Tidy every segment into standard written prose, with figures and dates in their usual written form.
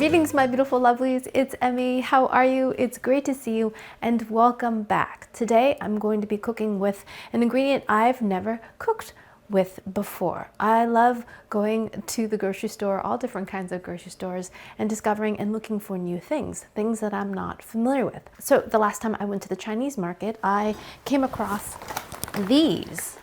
Greetings, my beautiful lovelies. It's Emmy. How are you? It's great to see you and welcome back. Today I'm going to be cooking with an ingredient I've never cooked with before. I love going to the grocery store, all different kinds of grocery stores, and discovering and looking for new things that I'm not familiar with. So the last time I went to the Chinese market, I came across these,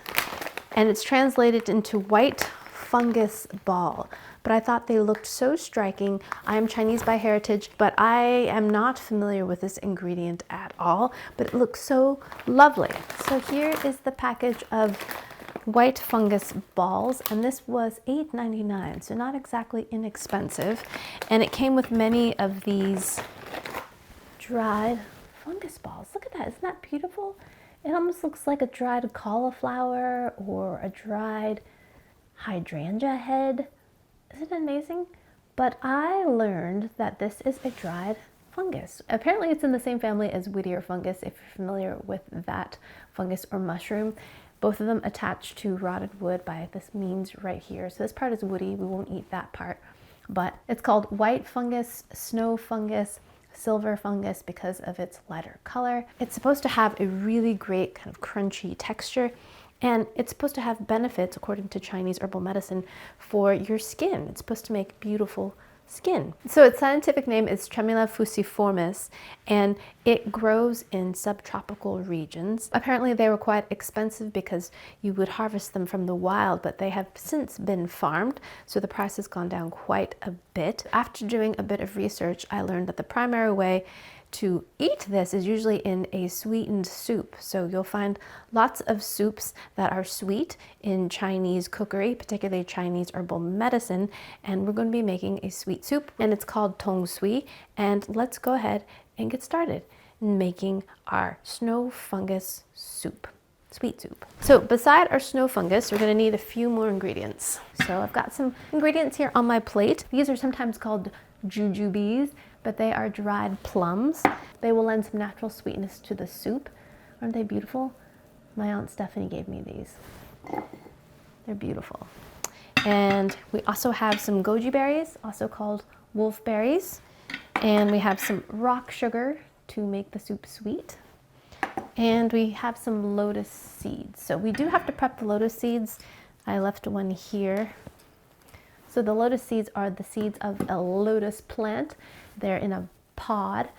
and it's translated into white fungus ball. But I thought they looked so striking. I am Chinese by heritage, but I am not familiar with this ingredient at all, but it looks so lovely. So here is the package of white fungus balls, and this was $8.99, so not exactly inexpensive. And it came with many of these dried fungus balls. Look at that, isn't that beautiful? It almost looks like a dried cauliflower or a dried hydrangea head. Isn't it amazing? But I learned that this is a dried fungus. Apparently it's in the same family as Whittier fungus, if you're familiar with that fungus or mushroom. Both of them attached to rotted wood by this means right here. So this part is woody, we won't eat that part. But it's called white fungus, snow fungus, silver fungus because of its lighter color. It's supposed to have a really great kind of crunchy texture. And it's supposed to have benefits, according to Chinese herbal medicine, for your skin. It's supposed to make beautiful skin. So its scientific name is Tremula fusiformis, and it grows in subtropical regions. Apparently they were quite expensive because you would harvest them from the wild, but they have since been farmed, so the price has gone down quite a bit. After doing a bit of research, I learned that the primary way to eat this is usually in a sweetened soup. So you'll find lots of soups that are sweet in Chinese cookery, particularly Chinese herbal medicine, and we're going to be making a sweet soup, and it's called tong sui. And let's go ahead and get started in making our snow fungus soup, sweet soup. So beside our snow fungus, we're going to need a few more ingredients. So I've got some ingredients here on my plate. These are sometimes called jujubes, but they are dried plums. They will lend some natural sweetness to the soup. Aren't they beautiful? My Aunt Stephanie gave me these. They're beautiful. And we also have some goji berries, also called wolfberries. And we have some rock sugar to make the soup sweet. And we have some lotus seeds. So we do have to prep the lotus seeds. I left one here. So the lotus seeds are the seeds of a lotus plant. They're in a pod,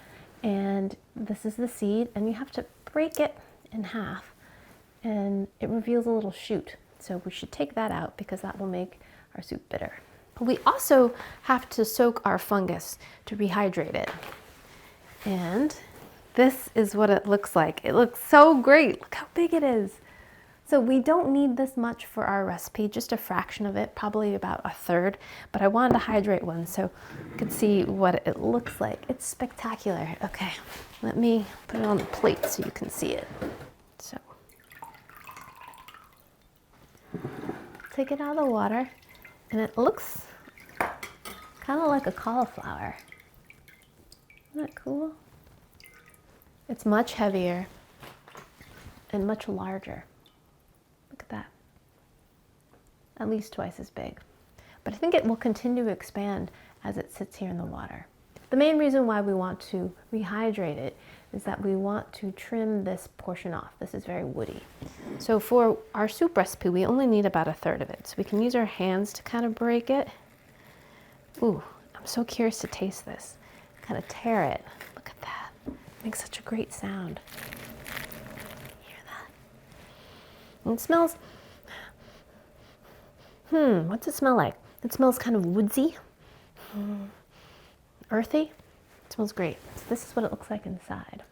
and this is the seed, and you have to break it in half, and it reveals a little shoot. So we should take that out because that will make our soup bitter. We also have to soak our fungus to rehydrate it. And this is what it looks like. It looks so great. Look how big it is. So we don't need this much for our recipe, just a fraction of it, probably about a third, but I wanted to hydrate one so you can see what it looks like. It's spectacular. Okay, let me put it on the plate so you can see it. So, take it out of the water, and it looks kind of like a cauliflower. Isn't that cool? It's much heavier and much larger. Look at that. At least twice as big. But I think it will continue to expand as it sits here in the water. The main reason why we want to rehydrate it is that we want to trim this portion off. This is very woody. So for our soup recipe, we only need about a third of it. So we can use our hands to kind of break it. Ooh, I'm so curious to taste this. Kind of tear it. Look at that. It makes such a great sound. And it smells, what's it smell like? It smells kind of woodsy, earthy. It smells great. So this is what it looks like inside.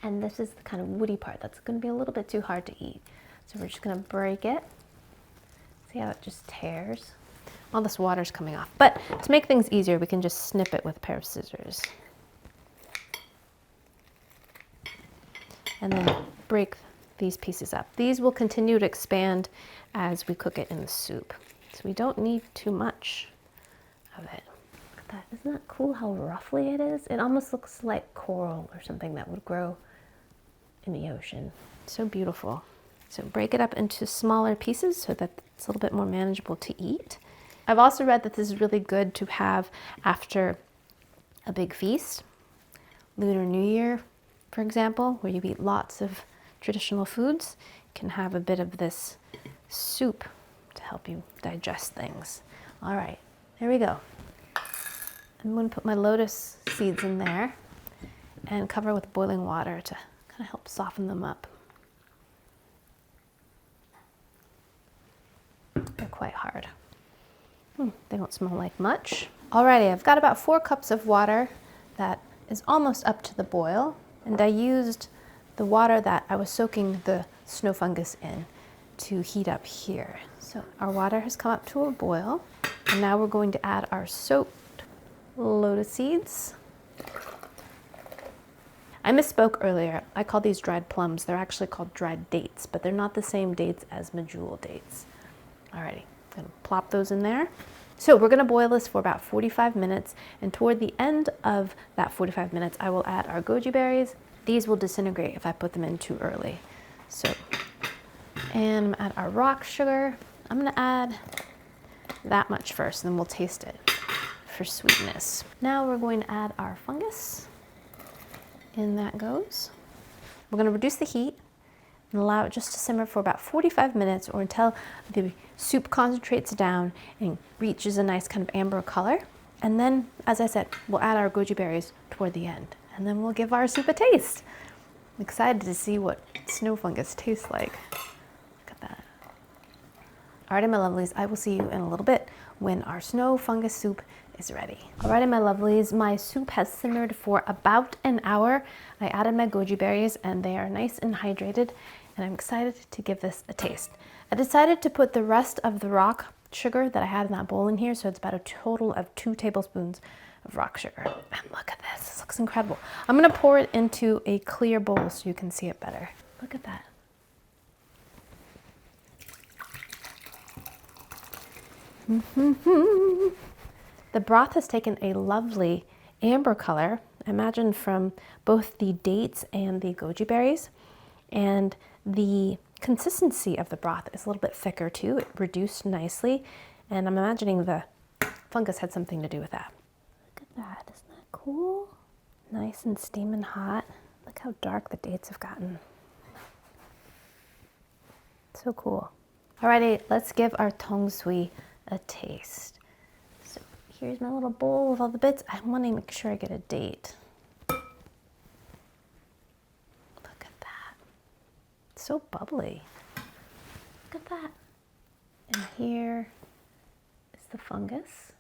And this is the kind of woody part that's going to be a little bit too hard to eat. So we're just going to break it. See how it just tears? All this water's coming off. But to make things easier, we can just snip it with a pair of scissors. And then break these pieces up. These will continue to expand as we cook it in the soup. So we don't need too much of it. Look at that. Isn't that cool how roughly it is? It almost looks like coral or something that would grow in the ocean. So beautiful. So break it up into smaller pieces so that it's a little bit more manageable to eat. I've also read that this is really good to have after a big feast, Lunar New Year, for example, where you eat lots of traditional foods. You can have a bit of this soup to help you digest things. All right, here we go. I'm going to put my lotus seeds in there and cover with boiling water to kind of help soften them up. They're quite hard. They don't smell like much. Alrighty, I've got about 4 cups of water that is almost up to the boil, and I used the water that I was soaking the snow fungus in to heat up here. So our water has come up to a boil, and now we're going to add our soaked lotus seeds. I misspoke earlier. I called these dried plums. They're actually called dried dates, but they're not the same dates as medjool dates. Alrighty, I'm gonna plop those in there. So we're gonna boil this for about 45 minutes, and toward the end of that 45 minutes, I will add our goji berries. These will disintegrate if I put them in too early. So, and I'm gonna add our rock sugar. I'm gonna add that much first, and then we'll taste it for sweetness. Now we're going to add our fungus. In that goes. We're gonna reduce the heat and allow it just to simmer for about 45 minutes or until the soup concentrates down and reaches a nice kind of amber color. And then, as I said, we'll add our goji berries toward the end, and then we'll give our soup a taste. I'm excited to see what snow fungus tastes like. Look at that. Alrighty, my lovelies, I will see you in a little bit when our snow fungus soup is ready. Alrighty, my lovelies, my soup has simmered for about an hour. I added my goji berries and they are nice and hydrated, and I'm excited to give this a taste. I decided to put the rest of the rock sugar that I had in that bowl in here, so it's about a total of 2 tablespoons of rock sugar. And look at this, this looks incredible. I'm gonna pour it into a clear bowl so you can see it better. Look at that. The broth has taken a lovely amber color, imagine from both the dates and the goji berries, and the consistency of the broth is a little bit thicker too. It reduced nicely, and I'm imagining the fungus had something to do with that. Look at that, isn't that cool? Nice and steaming hot. Look how dark the dates have gotten. So cool. Alrighty, let's give our tong sui a taste. So here's my little bowl with all the bits. I want to make sure I get a date. So bubbly. Look at that. And here is the fungus.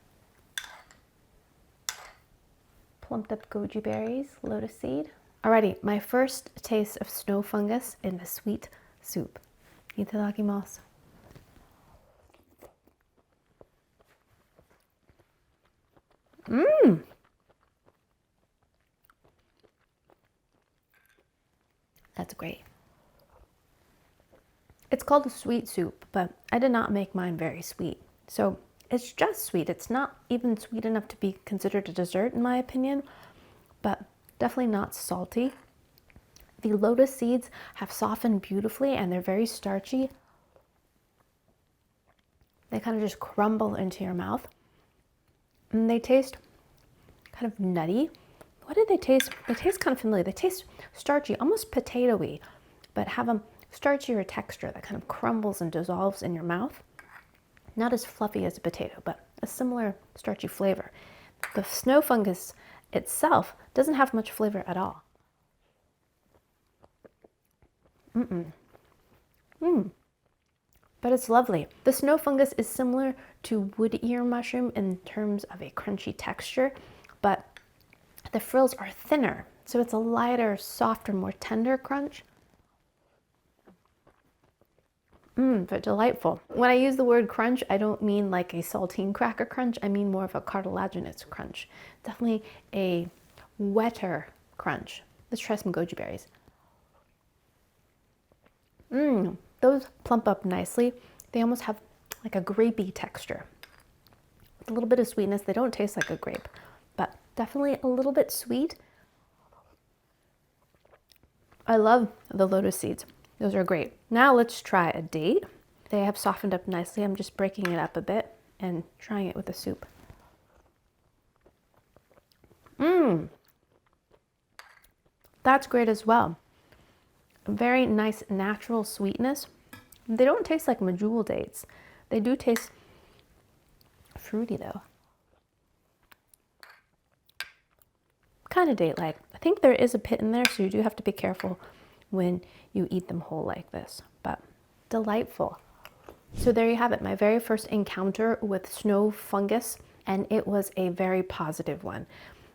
Plumped up goji berries, lotus seed. Alrighty, my first taste of snow fungus in the sweet soup. Itadakimasu. That's great. It's called a sweet soup, but I did not make mine very sweet. So it's just sweet. It's not even sweet enough to be considered a dessert in my opinion, but definitely not salty. The lotus seeds have softened beautifully and they're very starchy. They kind of just crumble into your mouth. And they taste kind of nutty. What did they taste? They taste kind of familiar. They taste starchy, almost potato-y, but have a starchier texture that kind of crumbles and dissolves in your mouth. Not as fluffy as a potato, but a similar starchy flavor. The snow fungus itself doesn't have much flavor at all. But it's lovely. The snow fungus is similar to wood ear mushroom in terms of a crunchy texture, but the frills are thinner, so it's a lighter, softer, more tender crunch. But delightful. When I use the word crunch, I don't mean like a saltine cracker crunch. I mean more of a cartilaginous crunch. Definitely a wetter crunch. Let's try some goji berries. Those plump up nicely. They almost have like a grapey texture. With a little bit of sweetness. They don't taste like a grape, but definitely a little bit sweet. I love the lotus seeds. Those are great. Now let's try a date. They have softened up nicely. I'm just breaking it up a bit. and trying it with the soup. That's great as well. A very nice natural sweetness. They don't taste like medjool dates. They do taste fruity though. Kind of date-like. I think there is a pit in there, so you do have to be careful when you eat them whole like this, but delightful. So there you have it, my very first encounter with snow fungus, and it was a very positive one.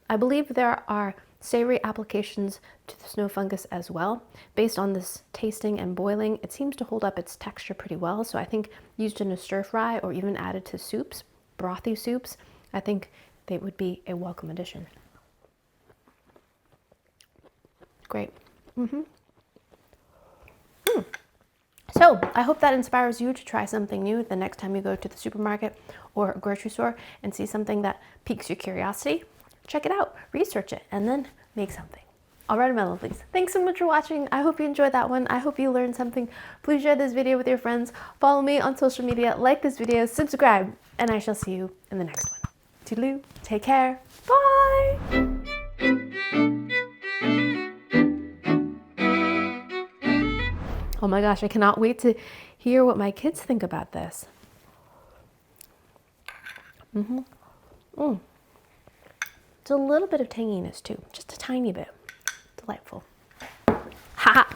I believe there are savory applications to the snow fungus as well. Based on this tasting and boiling, it seems to hold up its texture pretty well, so I think used in a stir fry or even added to soups, brothy soups, I think they would be a welcome addition. Great. So I hope that inspires you to try something new the next time you go to the supermarket or a grocery store and see something that piques your curiosity. Check it out, research it, and then make something. All right, my lovelies, thanks so much for watching. I hope you enjoyed that one. I hope you learned something. Please share this video with your friends. Follow me on social media, like this video, subscribe, and I shall see you in the next one. Toodaloo, take care, bye! Oh my gosh, I cannot wait to hear what my kids think about this. It's a little bit of tanginess too, just a tiny bit. Delightful. Ha ha!